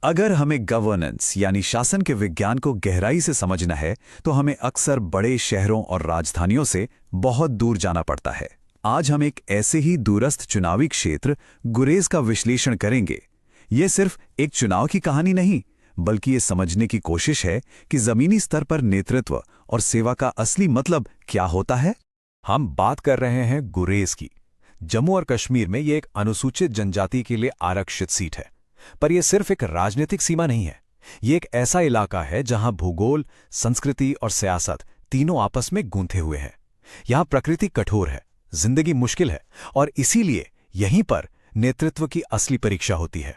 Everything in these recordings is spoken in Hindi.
अगर हमें गवर्नेंस यानी शासन के विज्ञान को गहराई से समझना है तो हमें अक्सर बड़े शहरों और राजधानियों से बहुत दूर जाना पड़ता है। आज हम एक ऐसे ही दूरस्थ चुनावी क्षेत्र गुरेज का विश्लेषण करेंगे। ये सिर्फ एक चुनाव की कहानी नहीं, बल्कि ये समझने की कोशिश है कि जमीनी स्तर पर नेतृत्व और सेवा का असली मतलब क्या होता है। हम बात कर रहे हैं गुरेज की। जम्मू और कश्मीर में ये एक अनुसूचित जनजाति के लिए आरक्षित सीट है, पर यह सिर्फ एक राजनीतिक सीमा नहीं है। ये एक ऐसा इलाका है जहां भूगोल, संस्कृति और सियासत तीनों आपस में गूंथे हुए हैं। यहां प्रकृति कठोर है, जिंदगी मुश्किल है और इसीलिए यहीं पर नेतृत्व की असली परीक्षा होती है।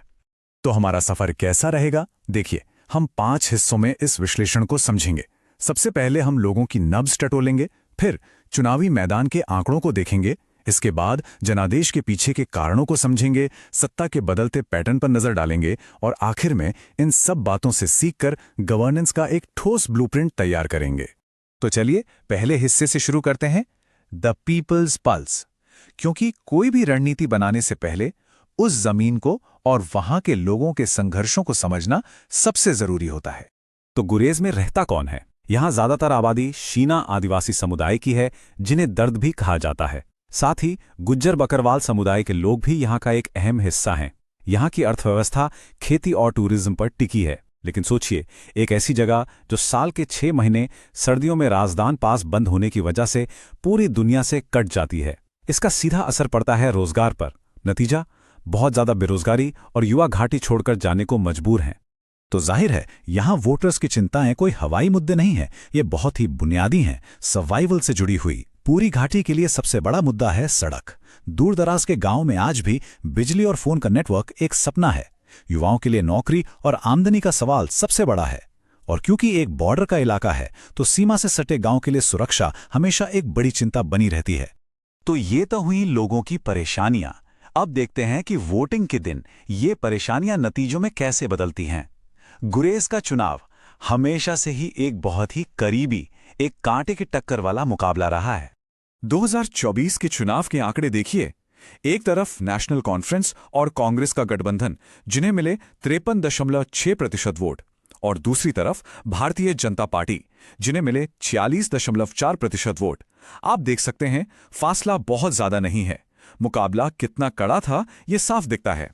तो हमारा सफर कैसा रहेगा? देखिए, हम 5 हिस्सों में इस विश्लेषण को समझेंगे। सबसे पहले हम लोगों की नब्ज टटोलेंगे, फिर चुनावी मैदान के आंकड़ों को देखेंगे, इसके बाद जनादेश के पीछे के कारणों को समझेंगे, सत्ता के बदलते पैटर्न पर नजर डालेंगे और आखिर में इन सब बातों से सीखकर गवर्नेंस का एक ठोस ब्लूप्रिंट तैयार करेंगे। तो चलिए पहले हिस्से से शुरू करते हैं, द पीपल्स पल्स। क्योंकि कोई भी रणनीति बनाने से पहले उस जमीन को और वहां के लोगों के संघर्षों को समझना सबसे जरूरी होता है। तो गुरेज में रहता कौन है? यहां ज्यादातर आबादी शीना आदिवासी समुदाय की है, जिन्हें दर्द भी कहा जाता है। साथ ही गुज्जर बकरवाल समुदाय के लोग भी यहाँ का एक अहम हिस्सा हैं। यहाँ की अर्थव्यवस्था खेती और टूरिज्म पर टिकी है। लेकिन सोचिए, एक ऐसी जगह जो साल के 6 महीने सर्दियों में राजदान पास बंद होने की वजह से पूरी दुनिया से कट जाती है। इसका सीधा असर पड़ता है रोजगार पर। नतीजा, बहुत ज्यादा बेरोजगारी और युवा घाटी छोड़कर जाने को मजबूर हैं। तो जाहिर है, यहाँ वोटर्स की चिंताएं कोई हवाई मुद्दे नहीं हैं, ये बहुत ही बुनियादी हैं, सर्वाइवल से जुड़ी हुई। पूरी घाटी के लिए सबसे बड़ा मुद्दा है सड़क। दूर दराज के गांव में आज भी बिजली और फोन का नेटवर्क एक सपना है। युवाओं के लिए नौकरी और आमदनी का सवाल सबसे बड़ा है। और क्योंकि एक बॉर्डर का इलाका है, तो सीमा से सटे गांव के लिए सुरक्षा हमेशा एक बड़ी चिंता बनी रहती है। तो ये तो हुई लोगों की परेशानियां। अब देखते हैं कि वोटिंग के दिन ये परेशानियां नतीजों में कैसे बदलती हैं। गुरेज का चुनाव हमेशा से ही एक बहुत ही करीबी, एक कांटे की टक्कर वाला मुकाबला रहा है। 2024 के चुनाव के आंकड़े देखिए। एक तरफ नेशनल कॉन्फ्रेंस और कांग्रेस का गठबंधन, जिन्हें मिले 53.6% वोट, और दूसरी तरफ भारतीय जनता पार्टी, जिन्हें मिले 46.4% वोट। आप देख सकते हैं, फासला बहुत ज्यादा नहीं है। मुकाबला कितना कड़ा था, ये साफ दिखता है।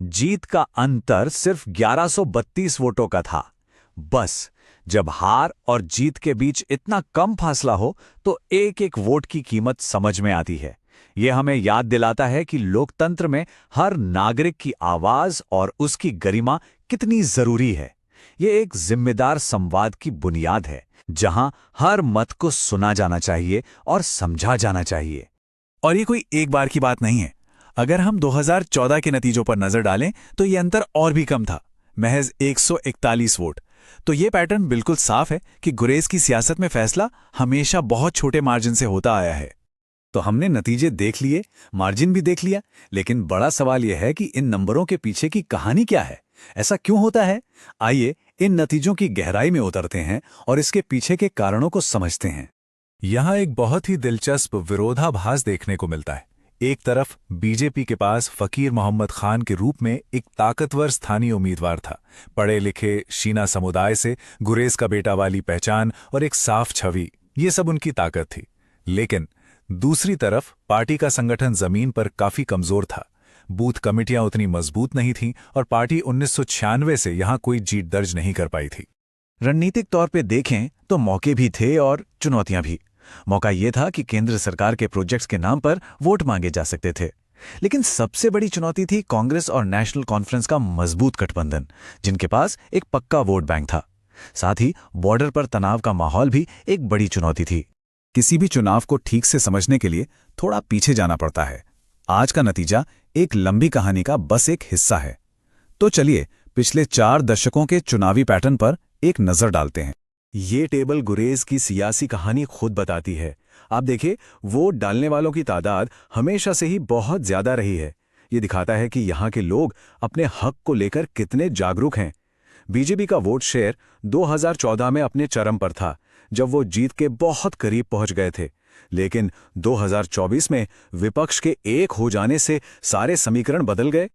जीत का अंतर सिर्फ 1132 वोटों का था। बस, जब हार और जीत के बीच इतना कम फासला हो तो एक एक वोट की कीमत समझ में आती है। यह हमें याद दिलाता है कि लोकतंत्र में हर नागरिक की आवाज और उसकी गरिमा कितनी जरूरी है। यह एक जिम्मेदार संवाद की बुनियाद है, जहां हर मत को सुना जाना चाहिए और समझा जाना चाहिए। और ये कोई एक बार की बात नहीं है। अगर हम 2014 के नतीजों पर नजर डालें तो यह अंतर और भी कम था, महज 141 वोट। तो ये पैटर्न बिल्कुल साफ है कि गुरेज की सियासत में फैसला हमेशा बहुत छोटे मार्जिन से होता आया है। तो हमने नतीजे देख लिए, मार्जिन भी देख लिया, लेकिन बड़ा सवाल यह है कि इन नंबरों के पीछे की कहानी क्या है? ऐसा क्यों होता है? आइए इन नतीजों की गहराई में उतरते हैं और इसके पीछे के कारणों को समझते हैं। यहाँ एक बहुत ही दिलचस्प विरोधाभास देखने को मिलता है। एक तरफ बीजेपी के पास फकीर मोहम्मद खान के रूप में एक ताकतवर स्थानीय उम्मीदवार था, पढ़े लिखे शीना समुदाय से गुरेज का बेटा वाली पहचान और एक साफ छवि, ये सब उनकी ताकत थी। लेकिन दूसरी तरफ पार्टी का संगठन जमीन पर काफी कमजोर था। बूथ कमेटियां उतनी मजबूत नहीं थीं और पार्टी 1996 से यहां कोई जीत दर्ज नहीं कर पाई थी। रणनीतिक तौर पे देखें तो मौके भी थे और चुनौतियां भी। मौका यह था कि केंद्र सरकार के प्रोजेक्ट्स के नाम पर वोट मांगे जा सकते थे, लेकिन सबसे बड़ी चुनौती थी कांग्रेस और नेशनल कॉन्फ्रेंस का मजबूत गठबंधन, जिनके पास एक पक्का वोट बैंक था। साथ ही बॉर्डर पर तनाव का माहौल भी एक बड़ी चुनौती थी। किसी भी चुनाव को ठीक से समझने के लिए थोड़ा पीछे जाना पड़ता है। आज का नतीजा एक लंबी कहानी का बस एक हिस्सा है। तो चलिए पिछले 4 दशकों के चुनावी पैटर्न पर एक नजर डालते हैं। ये टेबल गुरेज की सियासी कहानी खुद बताती है। आप देखिए, वोट डालने वालों की तादाद हमेशा से ही बहुत ज्यादा रही है। ये दिखाता है कि यहाँ के लोग अपने हक को लेकर कितने जागरूक हैं। बीजेपी का वोट शेयर 2014 में अपने चरम पर था, जब वो जीत के बहुत करीब पहुंच गए थे। लेकिन 2024 में विपक्ष के एक हो जाने से सारे समीकरण बदल गए।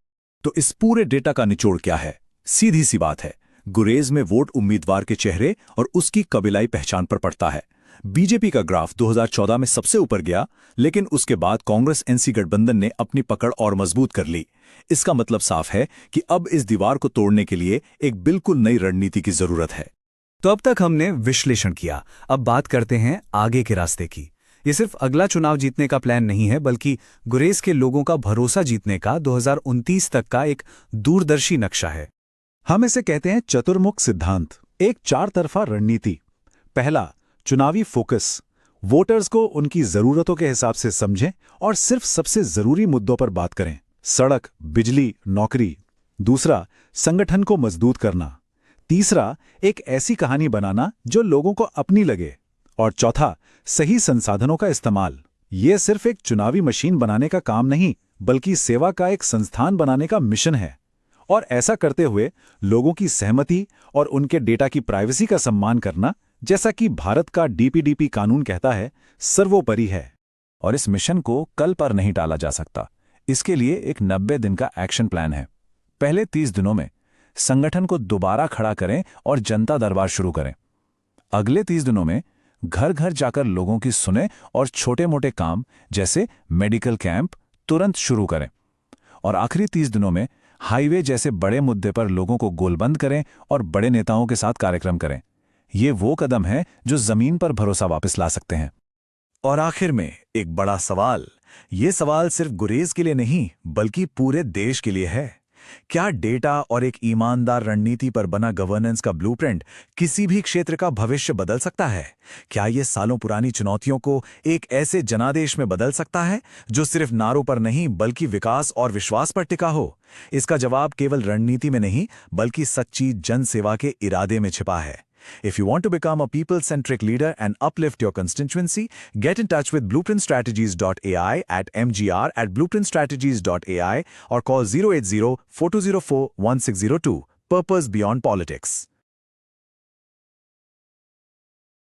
तो इस पूरे डेटा का निचोड़ क्या है? सीधी सी बात है, गुरेज में वोट उम्मीदवार के चेहरे और उसकी कबीलाई पहचान पर पड़ता है। बीजेपी का ग्राफ 2014 में सबसे ऊपर गया, लेकिन उसके बाद कांग्रेस एनसी गठबंधन ने अपनी पकड़ और मजबूत कर ली। इसका मतलब साफ है कि अब इस दीवार को तोड़ने के लिए एक बिल्कुल नई रणनीति की जरूरत है। तो अब तक हमने विश्लेषण किया, अब बात करते हैं आगे के रास्ते की। ये सिर्फ अगला चुनाव जीतने का प्लान नहीं है, बल्कि गुरेज के लोगों का भरोसा जीतने का 2029 तक का एक दूरदर्शी नक्शा है। हम इसे कहते हैं चतुर्मुख सिद्धांत, एक चार तरफा रणनीति। पहला, चुनावी फोकस। वोटर्स को उनकी जरूरतों के हिसाब से समझें और सिर्फ सबसे जरूरी मुद्दों पर बात करें, सड़क, बिजली, नौकरी। दूसरा, संगठन को मजबूत करना। तीसरा, एक ऐसी कहानी बनाना जो लोगों को अपनी लगे। और चौथा, सही संसाधनों का इस्तेमाल। ये सिर्फ एक चुनावी मशीन बनाने का काम नहीं, बल्कि सेवा का एक संस्थान बनाने का मिशन है। और ऐसा करते हुए लोगों की सहमति और उनके डेटा की प्राइवेसी का सम्मान करना, जैसा कि भारत का डीपीडीपी कानून कहता है, सर्वोपरि है। और इस मिशन को कल पर नहीं टाला जा सकता। इसके लिए एक 90 दिन का एक्शन प्लान है। पहले 30 दिनों में संगठन को दोबारा खड़ा करें और जनता दरबार शुरू करें। अगले 30 दिनों में घर घर जाकर लोगों की सुने और छोटे मोटे काम जैसे मेडिकल कैंप तुरंत शुरू करें। और आखिरी 30 दिनों में हाईवे जैसे बड़े मुद्दे पर लोगों को गोलबंद करें और बड़े नेताओं के साथ कार्यक्रम करें। ये वो कदम है जो जमीन पर भरोसा वापस ला सकते हैं। और आखिर में एक बड़ा सवाल, ये सवाल सिर्फ गुरेज के लिए नहीं बल्कि पूरे देश के लिए है। क्या डेटा और एक ईमानदार रणनीति पर बना गवर्नेंस का ब्लूप्रिंट किसी भी क्षेत्र का भविष्य बदल सकता है? क्या ये सालों पुरानी चुनौतियों को एक ऐसे जनादेश में बदल सकता है जो सिर्फ नारों पर नहीं बल्कि विकास और विश्वास पर टिका हो? इसका जवाब केवल रणनीति में नहीं बल्कि सच्ची जनसेवा के इरादे में छिपा है। If you want to become a people-centric leader and uplift your constituency, get in touch with blueprintstrategies.ai at mgr@blueprintstrategies.ai or call 080-4204-1602. Purpose beyond politics.